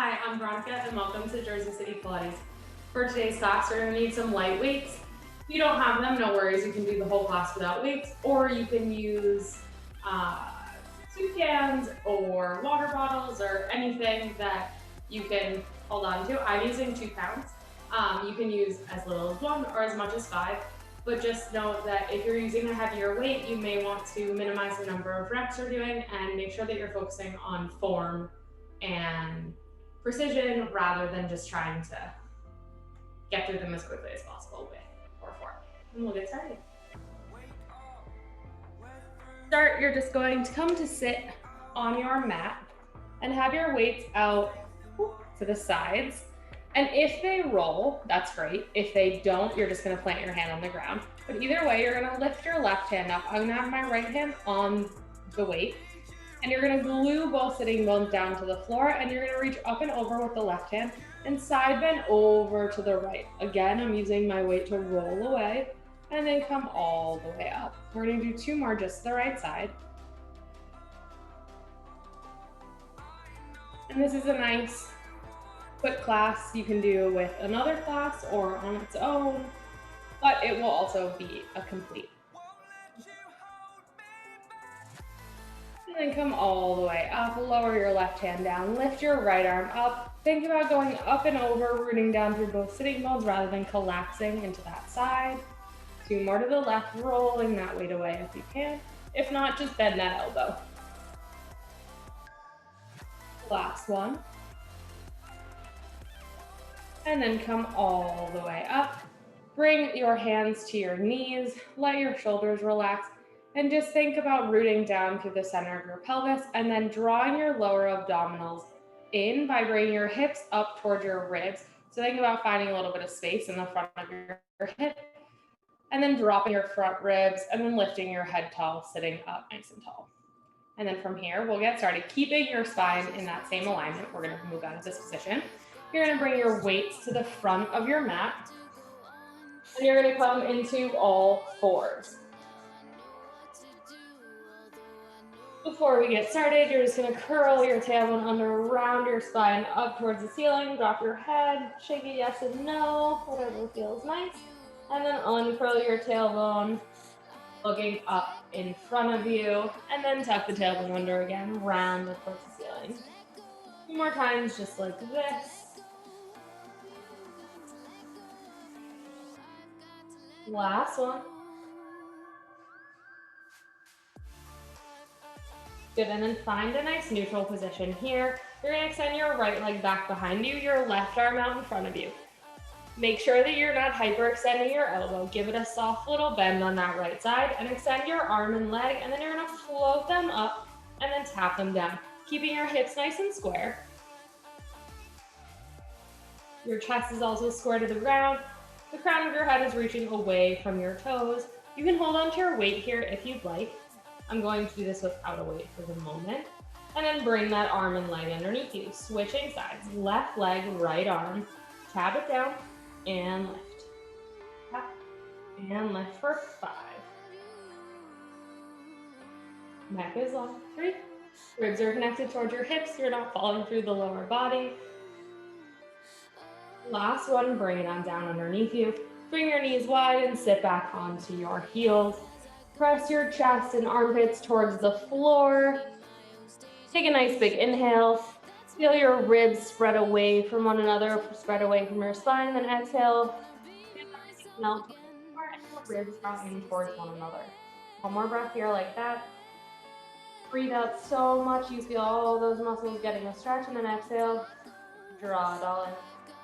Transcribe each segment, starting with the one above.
Hi, I'm Veronica and welcome to Jersey City Pilates. For today's class, we're going to need some light weights. If you don't have them, no worries, you can do the whole class without weights, or you can use soup cans or water bottles or anything that you can hold on to. I'm using 2 pounds. You can use as little as 1 or as much as 5, but just note that if you're using a heavier weight, you may want to minimize the number of reps you're doing and make sure that you're focusing on form and precision rather than just trying to get through them as quickly as possible with or for. And we'll get started. Start, you're just going to come to sit on your mat and have your weights out to the sides. And if they roll, that's great. If they don't, you're just gonna plant your hand on the ground. But either way, you're gonna lift your left hand up. I'm gonna have my right hand on the weight. And you're gonna glue both sitting bones down to the floor, and you're gonna reach up and over with the left hand and side bend over to the right. Again, I'm using my weight to roll away and then come all the way up. We're gonna do 2 more just to the right side. And this is a nice quick class you can do with another class or on its own, but it will also be a complete. And then come all the way up, lower your left hand down, lift your right arm up. Think about going up and over, rooting down through both sitting bones rather than collapsing into that side. 2 more to the left, rolling that weight away if you can. If not, just bend that elbow. Last one. And then come all the way up. Bring your hands to your knees, let your shoulders relax, and just think about rooting down through the center of your pelvis and then drawing your lower abdominals in by bringing your hips up towards your ribs. So think about finding a little bit of space in the front of your hip and then dropping your front ribs and then lifting your head tall, sitting up nice and tall. And then from here, we'll get started. Keeping your spine in that same alignment, we're gonna move out of this position. You're gonna bring your weights to the front of your mat and you're gonna come into all fours. Before we get started, you're just gonna curl your tailbone under, round your spine up towards the ceiling, drop your head, shake it yes and no, whatever feels nice, and then uncurl your tailbone, looking up in front of you, and then tuck the tailbone under again, round it towards the ceiling. 2 more times, just like this. Last one. Good, and then find a nice neutral position here. You're gonna extend your right leg back behind you, your left arm out in front of you. Make sure that you're not hyperextending your elbow. Give it a soft little bend on that right side and extend your arm and leg, and then you're gonna float them up and then tap them down, keeping your hips nice and square. Your chest is also square to the ground. The crown of your head is reaching away from your toes. You can hold on to your weight here if you'd like. I'm going to do this without a weight for the moment. And then bring that arm and leg underneath you. Switching sides, left leg, right arm. Tap it down and lift. Tap and lift for 5. Neck is long, 3. Ribs are connected towards your hips. You're not falling through the lower body. Last one, bring it on down underneath you. Bring your knees wide and sit back onto your heels. Press your chest and armpits towards the floor. Take a nice big inhale. Feel your ribs spread away from one another, spread away from your spine, then exhale. Melt and your ribs draw in towards one another. 1 more breath here like that. Breathe out so much you feel all those muscles getting a stretch, and then exhale. Draw it all in.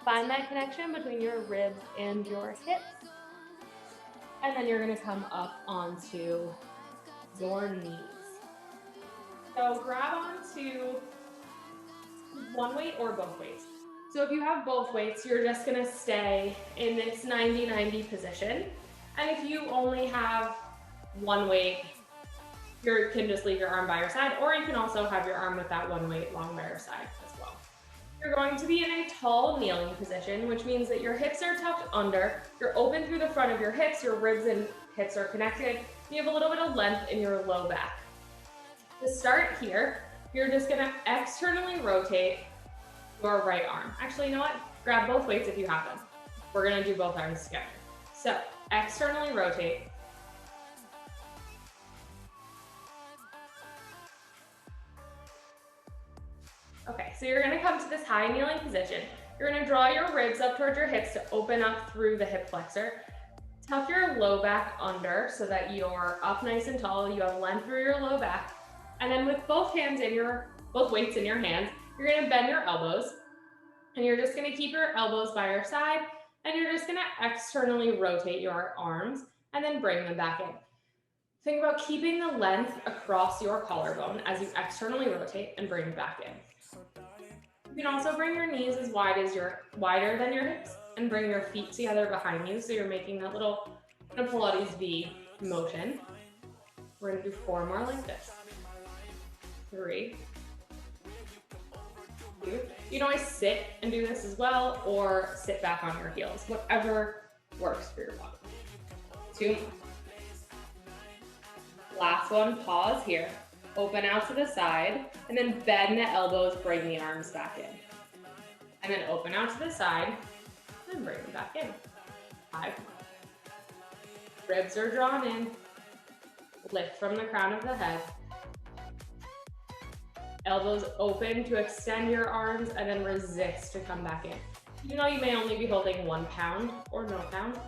Find that connection between your ribs and your hips. And then you're gonna come up onto your knees. So grab onto 1 weight or both weights. So if you have both weights, you're just gonna stay in this 90-90 position. And if you only have 1 weight, you can just leave your arm by your side, or you can also have your arm with that 1 weight long by your side as well. You're going to be in a tall kneeling position, which means that your hips are tucked under, you're open through the front of your hips, your ribs and hips are connected, and you have a little bit of length in your low back. To start here, you're just gonna externally rotate your right arm. Actually, you know what? Grab both weights if you have them. We're gonna do both arms together. So externally rotate. Okay, so you're gonna come to this high kneeling position. You're gonna draw your ribs up towards your hips to open up through the hip flexor. Tuck your low back under so that you're up nice and tall. You have length through your low back. And then with both weights in your hands, you're gonna bend your elbows. And you're just gonna keep your elbows by your side, and you're just gonna externally rotate your arms and then bring them back in. Think about keeping the length across your collarbone as you externally rotate and bring it back in. You can also bring your knees as wider than your hips and bring your feet together behind you so you're making that little Pilates V motion. We're gonna do 4 more like this. 3. 2. You can always sit and do this as well, or sit back on your heels, whatever works for your body. 2 more. Last one, pause here. Open out to the side, and then bend the elbows, bring the arms back in. And then open out to the side, and bring them back in. 5 more. Ribs are drawn in. Lift from the crown of the head. Elbows open to extend your arms, and then resist to come back in. Even though you may only be holding 1 pound or no pound,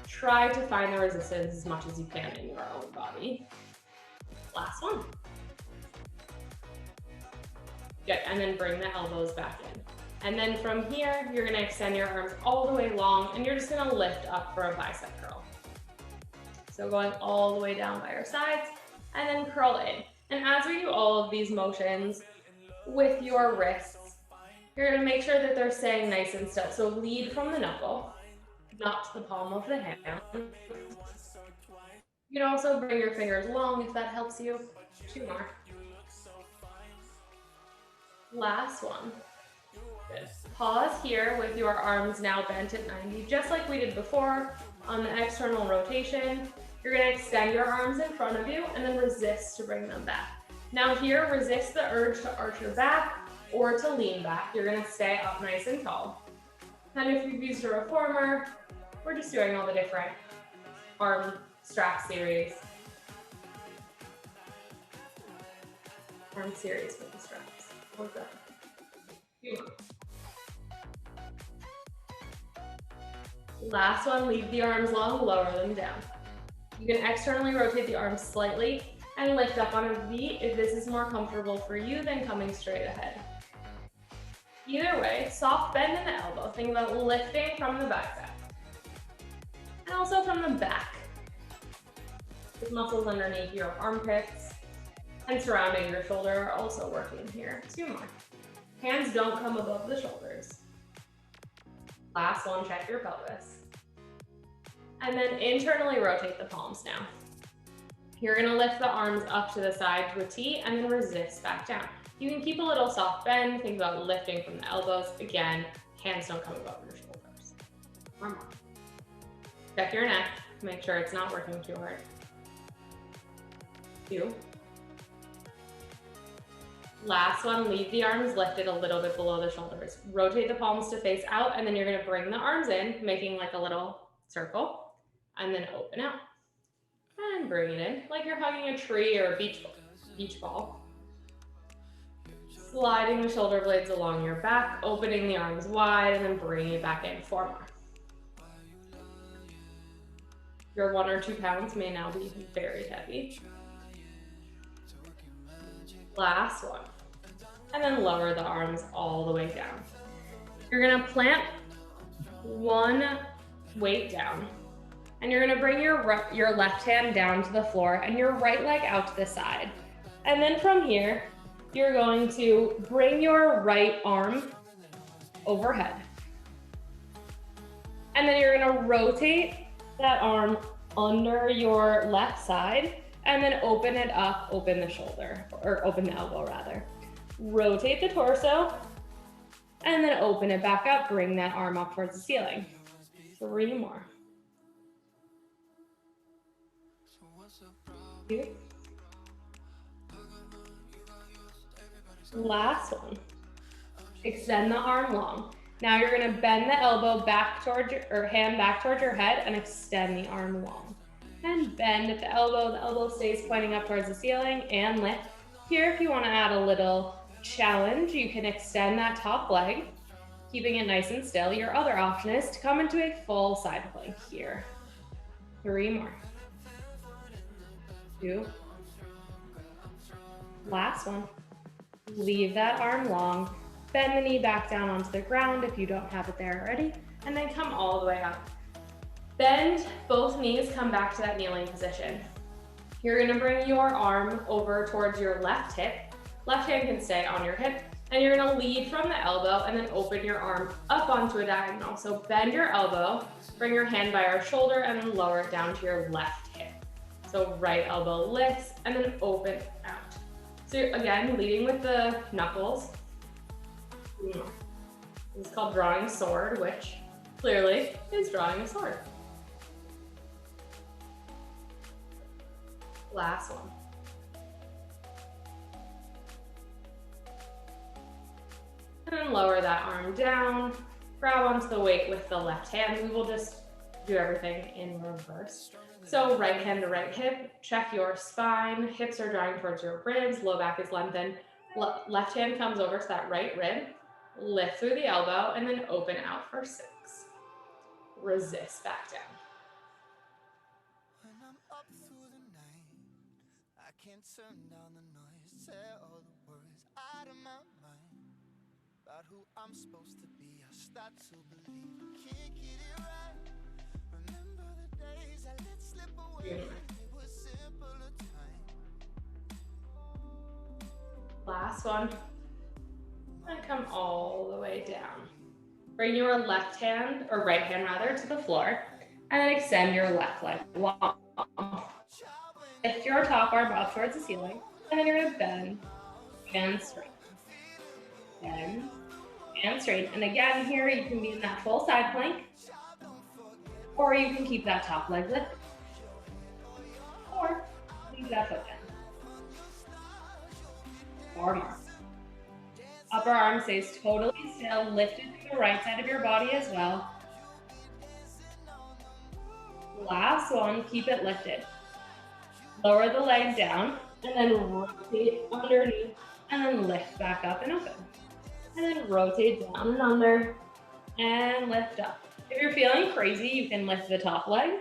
try to find the resistance as much as you can in your own body. Last one. Good, and then bring the elbows back in. And then from here, you're gonna extend your arms all the way long, and you're just gonna lift up for a bicep curl. So going all the way down by your sides, and then curl in. And as we do all of these motions with your wrists, you're gonna make sure that they're staying nice and still. So lead from the knuckle, not to the palm of the hand. You can also bring your fingers long if that helps you. 2 more. Last one. Good. Pause here with your arms now bent at 90, just like we did before on the external rotation. You're gonna extend your arms in front of you and then resist to bring them back. Now here, resist the urge to arch your back or to lean back. You're gonna stay up nice and tall. And if you've used a reformer, we're just doing all the different arm strap series. Arm series with the straps. What's that? Last one, leave the arms long, lower them down. You can externally rotate the arms slightly and lift up on a V if this is more comfortable for you than coming straight ahead. Either way, soft bend in the elbow. Think about lifting from the bicep. And also from the back. The muscles underneath your armpits and surrounding your shoulder are also working here. 2 more. Hands don't come above the shoulders. Last one, check your pelvis. And then internally rotate the palms now. You're gonna lift the arms up to the side to a T and then resist back down. You can keep a little soft bend, think about lifting from the elbows. Again, hands don't come above your shoulders. 1 more. Check your neck, make sure it's not working too hard. 2. Last one, leave the arms lifted a little bit below the shoulders. Rotate the palms to face out, and then you're gonna bring the arms in, making like a little circle, and then open out. And bring it in, like you're hugging a tree or a beach ball. Sliding the shoulder blades along your back, opening the arms wide, and then bringing it back in. 4 more. Your 1 or 2 pounds may now be very heavy. Last one. And then lower the arms all the way down. You're gonna plant 1 weight down. And you're gonna bring your left hand down to the floor and your right leg out to the side. And then from here, you're going to bring your right arm overhead. And then you're gonna rotate that arm under your left side and then open it up, open the shoulder, or open the elbow rather. Rotate the torso and then open it back up, bring that arm up towards the ceiling. 3 more. 2. Last one. Extend the arm long. Now you're gonna bend the elbow back towards or hand back towards your head and extend the arm long. And bend at the elbow stays pointing up towards the ceiling and lift. Here, if you wanna add a little challenge, you can extend that top leg, keeping it nice and still. Your other option is to come into a full side plank here. 3 more. 2. Last one. Leave that arm long. Bend the knee back down onto the ground if you don't have it there already, and then come all the way up. Bend both knees, come back to that kneeling position. You're gonna bring your arm over towards your left hip. Left hand can stay on your hip, and you're gonna lead from the elbow and then open your arm up onto a diagonal. So bend your elbow, bring your hand by your shoulder, and then lower it down to your left hip. So right elbow lifts, and then open out. So again, leading with the knuckles. It's called drawing sword, which clearly is drawing a sword. Last one. And then lower that arm down, grab onto the weight with the left hand. We will just do everything in reverse. So right hand to right hip, check your spine, hips are drawing towards your ribs, low back is lengthened. Left hand comes over to that right rib, lift through the elbow, and then open out for 6. Resist back down. When I'm up through the night, I can't turn down the noise, say all the words out of my mind. About who I'm supposed to be, I start to believe I can't get it right. Remember the days I let slip away, it was simpler time. Last one. And come all the way down. Bring your left hand, or right hand rather, to the floor, and then extend your left leg long. Lift your top arm up towards the ceiling, and then you're gonna bend and straighten. Bend and straighten. And again, here you can be in that full side plank, or you can keep that top leg lifted, or leave that foot down. 4 more. Upper arm stays totally still, lifted to the right side of your body as well. Last one, keep it lifted. Lower the leg down, and then rotate underneath, and then lift back up and open. And then rotate down and under, and lift up. If you're feeling crazy, you can lift the top leg,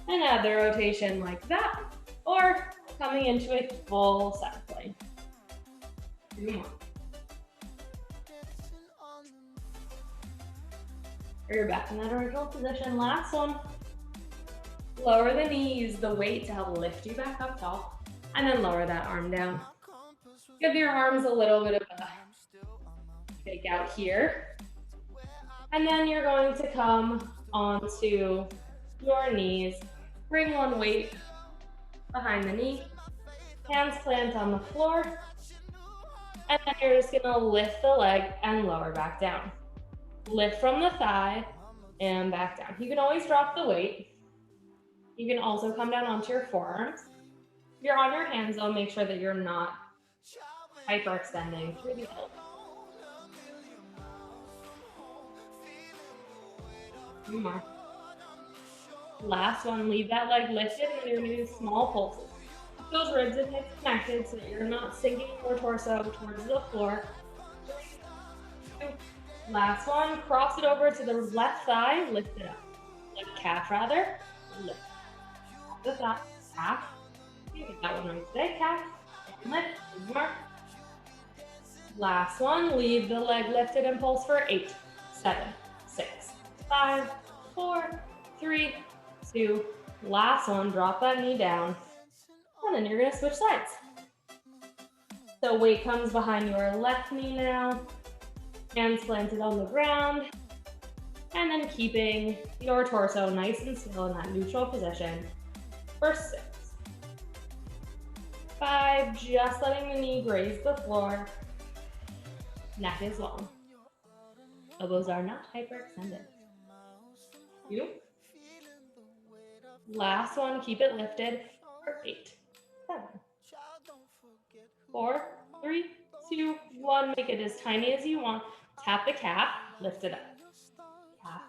and add the rotation like that, or coming into a full side plank. 2 more. You're back in that original position. Last one. Lower the knee, use the weight to help lift you back up tall, and then lower that arm down. Give your arms a little bit of a fake out here. And then you're going to come onto your knees. Bring one weight behind the knee. Hands plant on the floor. And then you're just gonna lift the leg and lower back down. Lift from the thigh and back down. You can always drop the weight. You can also come down onto your forearms. If you're on your hands though, make sure that you're not hyperextending through the elbow. 2 more. Last one, leave that leg lifted and you're gonna do small pulses. Keep those ribs and hips connected so that you're not sinking your torso towards the floor. 3, 2. Last one, cross it over to the left thigh, lift it up. Left calf rather, lift. The thigh, calf. You get that one right today, calf. And lift, 2 more. Last one, leave the leg lifted and pulse for 8, 7, 6, 5, 4, 3, 2. Last one, drop that knee down. And then you're gonna switch sides. So weight comes behind your left knee now. Hands planted on the ground. And then keeping your torso nice and still in that neutral position for 6, 5, just letting the knee graze the floor. Neck is long. Elbows are not hyperextended. 2. Last one, keep it lifted for 8, 7, 4, 3, 2, 1. Make it as tiny as you want. Tap the calf, lift it up. Calf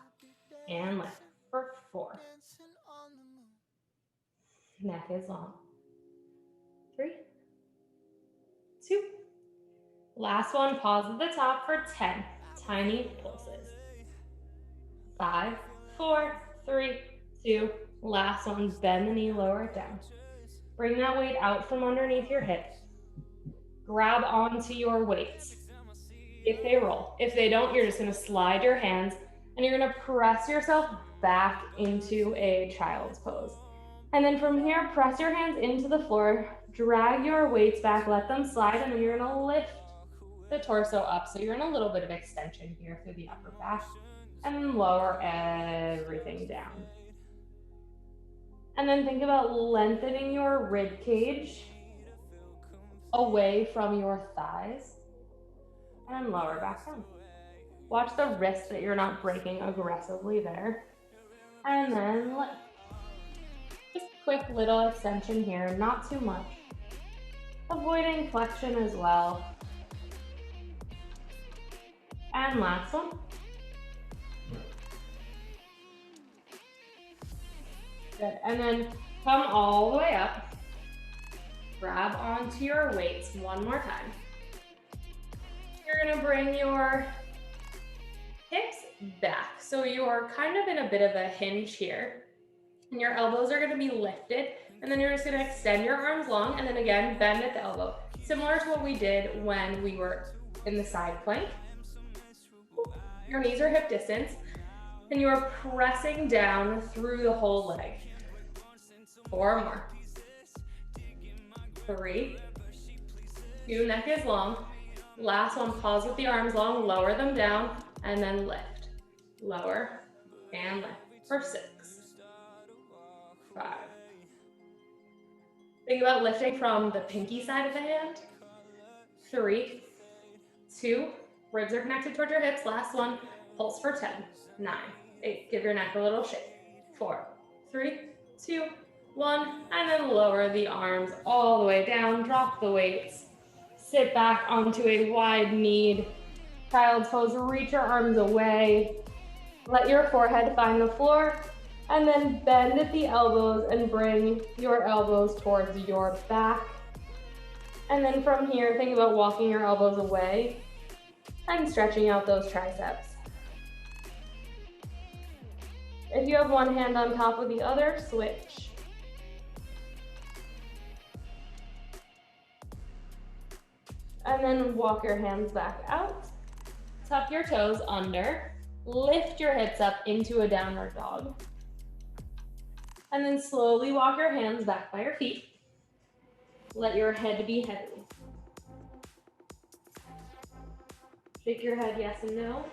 and lift for 4. Neck is long. 3, 2. Last one, pause at the top for 10 tiny pulses. 5, 4, 3, 2. Last one, bend the knee, lower it down. Bring that weight out from underneath your hip. Grab onto your weights if they roll. If they don't, you're just going to slide your hands and you're going to press yourself back into a child's pose. And then from here, press your hands into the floor, drag your weights back, let them slide, and then you're going to lift the torso up. So you're in a little bit of extension here through the upper back, and then lower everything down. And then think about lengthening your rib cage away from your thighs, and lower back down. Watch the wrist that you're not breaking aggressively there. And then just quick little extension here, not too much. Avoiding flexion as well. And last one. Good, and then come all the way up. Grab onto your weights one more time. You're gonna bring your hips back. So you're kind of in a bit of a hinge here. And your elbows are gonna be lifted. And then you're just gonna extend your arms long and then again, bend at the elbow. Similar to what we did when we were in the side plank. Your knees are hip distance. And you are pressing down through the whole leg. 4 more. 3, 2, neck is long. Last one, pause with the arms long, lower them down, and then lift. Lower and lift for 6, 5. Think about lifting from the pinky side of the hand. 3, 2, ribs are connected towards your hips. Last one, pulse for 10, 9, 8. Give your neck a little shake. 4, 3, 2, 1, and then lower the arms all the way down, drop the weights, sit back onto a wide kneed child's pose, reach your arms away, let your forehead find the floor, and then bend at the elbows and bring your elbows towards your back. And then from here, think about walking your elbows away and stretching out those triceps. If you have one hand on top of the other, switch. And then walk your hands back out. Tuck your toes under. Lift your hips up into a downward dog. And then slowly walk your hands back by your feet. Let your head be heavy. Shake your head yes and no.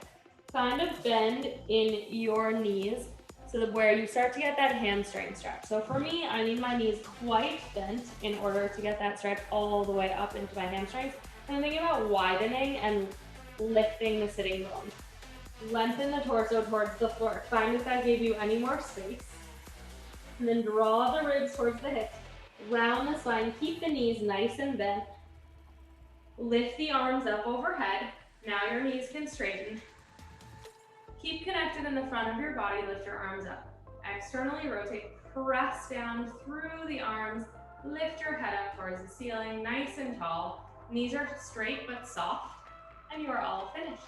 Find a bend in your knees so that where you start to get that hamstring stretch. So for me, I need my knees quite bent in order to get that stretch all the way up into my hamstrings. And I'm thinking about widening and lifting the sitting bones. Lengthen the torso towards the floor. Find if that gave you any more space. And then draw the ribs towards the hips. Round the spine. Keep the knees nice and bent. Lift the arms up overhead. Now your knees can straighten. Keep connected in the front of your body. Lift your arms up. Externally rotate. Press down through the arms. Lift your head up towards the ceiling. Nice and tall. Knees are straight but soft. And you are all finished.